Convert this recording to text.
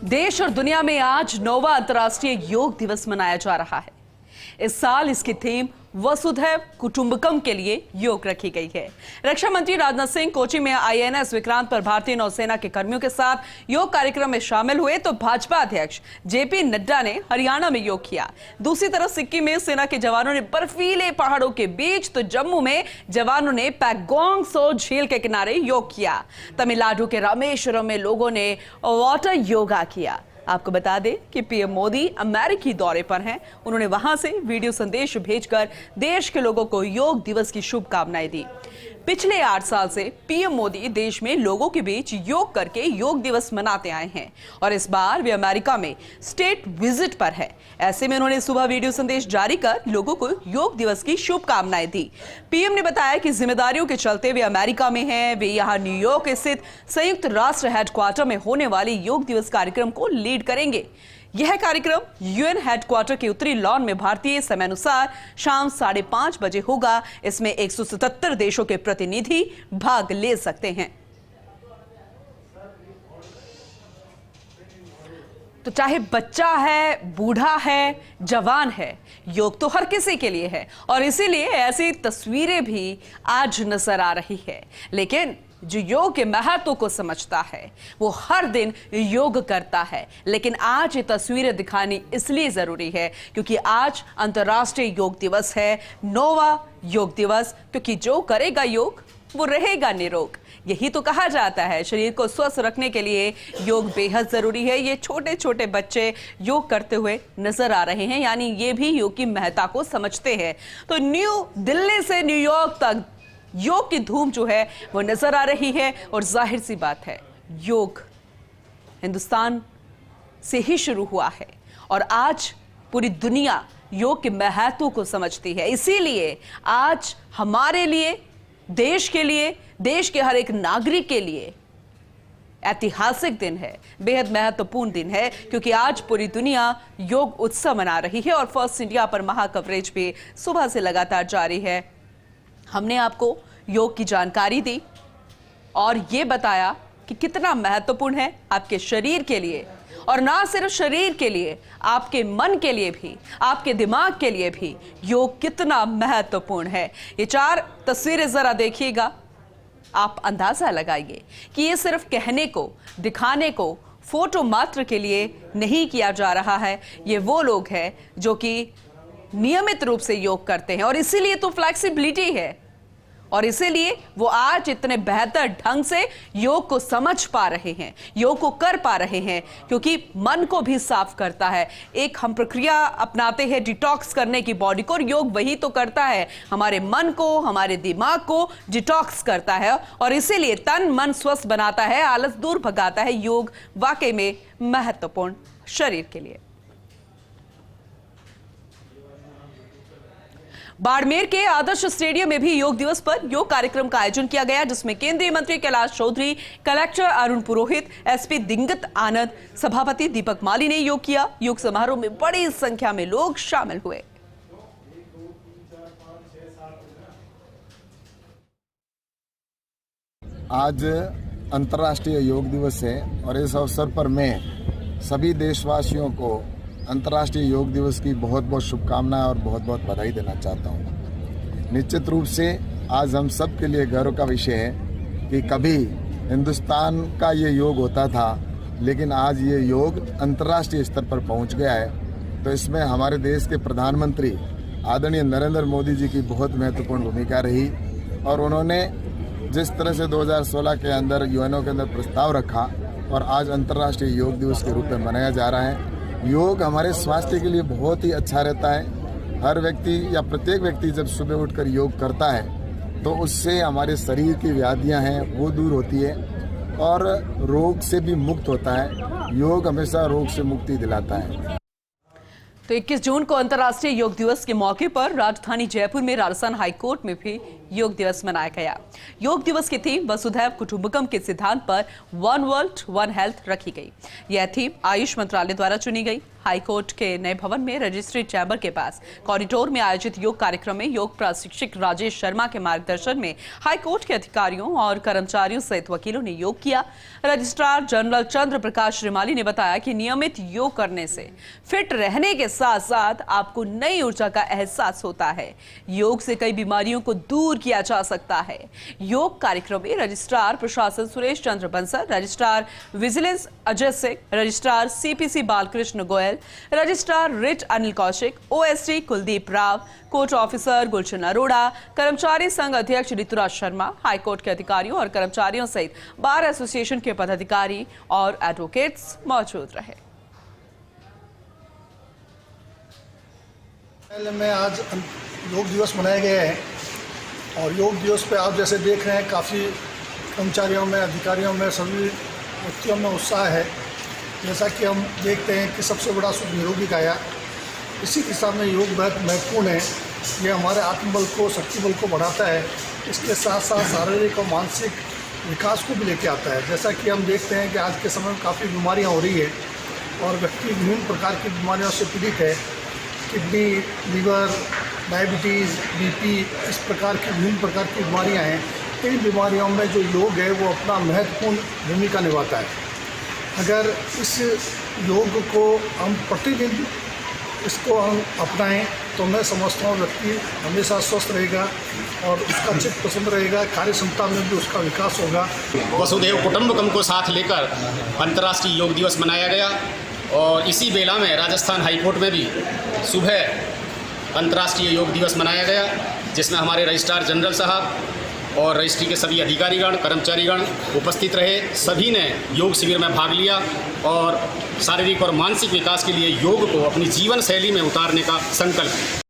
देश और दुनिया में आज 9वां अंतर्राष्ट्रीय योग दिवस मनाया जा रहा है। इस साल इसकी थीम वसुधैव कुटुंबकम के लिए योग रखी गई है। रक्षा मंत्री राजनाथ सिंह कोची में INS विक्रांत पर भारतीय नौसेना के कर्मियों के साथ योग कार्यक्रम में शामिल हुए तो भाजपा अध्यक्ष JP नड्डा ने हरियाणा में योग किया। दूसरी तरफ सिक्किम में सेना के जवानों ने बर्फीले पहाड़ों के बीच तो जम्मू में जवानों ने पैगोंग सो झील के किनारे योग किया। तमिलनाडु के रामेश्वरम में लोगों ने वाटर योगा किया। आपको बता दें कि PM मोदी अमेरिकी दौरे पर हैं। उन्होंने वहां से वीडियो संदेश भेजकर देश के लोगों को योग दिवस की शुभकामनाएं दी। पिछले 8 साल से PM मोदी देश में लोगों के बीच योग करके योग दिवस मनाते आए हैं और इस बार वे अमेरिका में स्टेट विजिट पर है। ऐसे में उन्होंने सुबह वीडियो संदेश जारी कर लोगों को योग दिवस की शुभकामनाएं दी। PM ने बताया कि जिम्मेदारियों के चलते वे अमेरिका में हैं। वे यहाँ न्यूयॉर्क स्थित संयुक्त राष्ट्र हेडक्वार्टर में होने वाले योग दिवस कार्यक्रम को लीड करेंगे। यह कार्यक्रम UN हेडक्वार्टर के उत्तरी लॉन में भारतीय समयानुसार शाम 5:30 बजे होगा। इसमें 177 देशों के प्रतिनिधि भाग ले सकते हैं। तो चाहे बच्चा है, बूढ़ा है, जवान है, योग तो हर किसी के लिए है और इसीलिए ऐसी तस्वीरें भी आज नजर आ रही है। लेकिन जो योग के महत्व को समझता है वो हर दिन योग करता है। लेकिन आज ये तस्वीरें दिखानी इसलिए जरूरी है क्योंकि आज अंतर्राष्ट्रीय योग दिवस है, 9वां योग दिवस। क्योंकि जो करेगा योग वो रहेगा निरोग। यही तो कहा जाता है। शरीर को स्वस्थ रखने के लिए योग बेहद जरूरी है। ये छोटे छोटे बच्चे योग करते हुए नजर आ रहे हैं, यानी ये भी योग की महत्ता को समझते हैं। तो न्यू दिल्ली से न्यूयॉर्क तक योग की धूम जो है वो नजर आ रही है और जाहिर सी बात है योग हिंदुस्तान से ही शुरू हुआ है और आज पूरी दुनिया योग के महत्व को समझती है। इसीलिए आज हमारे लिए, देश के लिए, देश के हर एक नागरिक के लिए ऐतिहासिक दिन है, बेहद महत्वपूर्ण दिन है क्योंकि आज पूरी दुनिया योग उत्सव मना रही है और फर्स्ट इंडिया पर महा कवरेज भी सुबह से लगातार जारी है। हमने आपको योग की जानकारी दी और ये बताया कि कितना महत्वपूर्ण है आपके शरीर के लिए और ना सिर्फ शरीर के लिए, आपके मन के लिए भी, आपके दिमाग के लिए भी योग कितना महत्वपूर्ण है। ये 4 तस्वीरें जरा देखिएगा, आप अंदाजा लगाइए कि ये सिर्फ कहने को, दिखाने को, फोटो मात्र के लिए नहीं किया जा रहा है। ये वो लोग हैं जो कि नियमित रूप से योग करते हैं और इसीलिए तो फ्लेक्सिबिलिटी है और इसीलिए वो आज इतने बेहतर ढंग से योग को समझ पा रहे हैं, योग को कर पा रहे हैं क्योंकि मन को भी साफ करता है। एक हम प्रक्रिया अपनाते हैं डिटॉक्स करने की बॉडी को और योग वही तो करता है, हमारे मन को, हमारे दिमाग को डिटॉक्स करता है और इसीलिए तन मन स्वस्थ बनाता है, आलस दूर भगाता है। योग वाकई में महत्वपूर्ण शरीर के लिए। बाड़मेर के आदर्श स्टेडियम में भी योग दिवस पर योग कार्यक्रम का आयोजन किया गया जिसमें केंद्रीय मंत्री कैलाश चौधरी, कलेक्टर अरुण पुरोहित, SP दिंगत आनंद, सभापति दीपक माली ने योग किया। योग समारोह में बड़ी संख्या में लोग शामिल हुए। आज अंतर्राष्ट्रीय योग दिवस है और इस अवसर पर मैं सभी देशवासियों को अंतर्राष्ट्रीय योग दिवस की बहुत बहुत शुभकामनाएं और बहुत बहुत बधाई देना चाहता हूं। निश्चित रूप से आज हम सब के लिए गर्व का विषय है कि कभी हिंदुस्तान का ये योग होता था लेकिन आज ये योग अंतर्राष्ट्रीय स्तर पर पहुंच गया है। तो इसमें हमारे देश के प्रधानमंत्री आदरणीय नरेंद्र मोदी जी की बहुत महत्वपूर्ण भूमिका रही और उन्होंने जिस तरह से 2016 के अंदर UNO के अंदर प्रस्ताव रखा और आज अंतर्राष्ट्रीय योग दिवस के रूप में मनाया जा रहा है। योग हमारे स्वास्थ्य के लिए बहुत ही अच्छा रहता है। हर व्यक्ति या प्रत्येक व्यक्ति जब सुबह उठकर योग करता है तो उससे हमारे शरीर की व्याधियां हैं वो दूर होती है और रोग से भी मुक्त होता है। योग हमेशा रोग से मुक्ति दिलाता है। तो 21 जून को अंतर्राष्ट्रीय योग दिवस के मौके पर राजधानी जयपुर में राजस्थान हाईकोर्ट में भी योग दिवस मनाया गया। योग दिवस की थीम वसुधैव कुटुंबकम के सिद्धांत पर वन वर्ल्ड वन हेल्थ रखी गई। यह थीम आयुष मंत्रालय द्वारा चुनी गई। हाईकोर्ट के नए भवन में रजिस्ट्री चैम्बर के पास कॉरिडोर में आयोजित योग कार्यक्रम में योग प्रशिक्षक राजेश शर्मा के मार्गदर्शन में हाईकोर्ट के अधिकारियों और कर्मचारियों सहित वकीलों ने योग किया। रजिस्ट्रार जनरल चंद्र प्रकाश श्रीमाली ने बताया कि नियमित योग करने से फिट रहने के साथ साथ आपको नई ऊर्जा का एहसास होता है। योग से कई बीमारियों को दूर किया जा सकता है। योग कार्यक्रम में रजिस्ट्रार प्रशासन Suresh Chandra Bansal, registrar vigilance Ajay Singh, registrar CPC Balkrishna Goyal, registrar writ Anil Kaushik, OSD Kuldeep Rao, court officer Gulshan Arora, कर्मचारी संघ अध्यक्ष ऋतुराज शर्मा, हाईकोर्ट के अधिकारियों और कर्मचारियों सहित बार एसोसिएशन के पदाधिकारी और एडवोकेट्स मौजूद रहे। में आज योग दिवस मनाया गया है और योग दिवस पे आप जैसे देख रहे हैं काफ़ी कर्मचारियों में, अधिकारियों में, सभी व्यक्तियों में उत्साह है। जैसा कि हम देखते हैं कि सबसे बड़ा सुख निरोगी काया, इसी दिशा में योग बहुत महत्वपूर्ण है। ये हमारे आत्मबल को, शक्ति बल को बढ़ाता है। इसके साथ साथ शारीरिक और मानसिक विकास को भी लेके आता है। जैसा कि हम देखते हैं कि आज के समय में काफ़ी बीमारियां हो रही है और व्यक्ति विभिन्न प्रकार की बीमारियों से पीड़ित है। किडनी, लीवर, डायबिटीज़, बीपी, इस प्रकार की विभिन्न प्रकार की बीमारियां हैं। इन बीमारियों में जो योग है वो अपना महत्वपूर्ण भूमिका निभाता है। अगर इस योग को हम प्रतिदिन इसको हम अपनाएं तो मैं समझता हूँ व्यक्ति हमेशा स्वस्थ रहेगा और उसका चित्त पसंद रहेगा, कार्य क्षमता में भी उसका विकास होगा। वसुधैव कुटुंबकम को साथ लेकर अंतर्राष्ट्रीय योग दिवस मनाया गया और इसी बेला में राजस्थान हाईकोर्ट में भी सुबह अंतर्राष्ट्रीय योग दिवस मनाया गया, जिसमें हमारे रजिस्ट्रार जनरल साहब और रजिस्ट्री के सभी अधिकारीगण, कर्मचारीगण उपस्थित रहे। सभी ने योग शिविर में भाग लिया और शारीरिक और मानसिक विकास के लिए योग को अपनी जीवन शैली में उतारने का संकल्प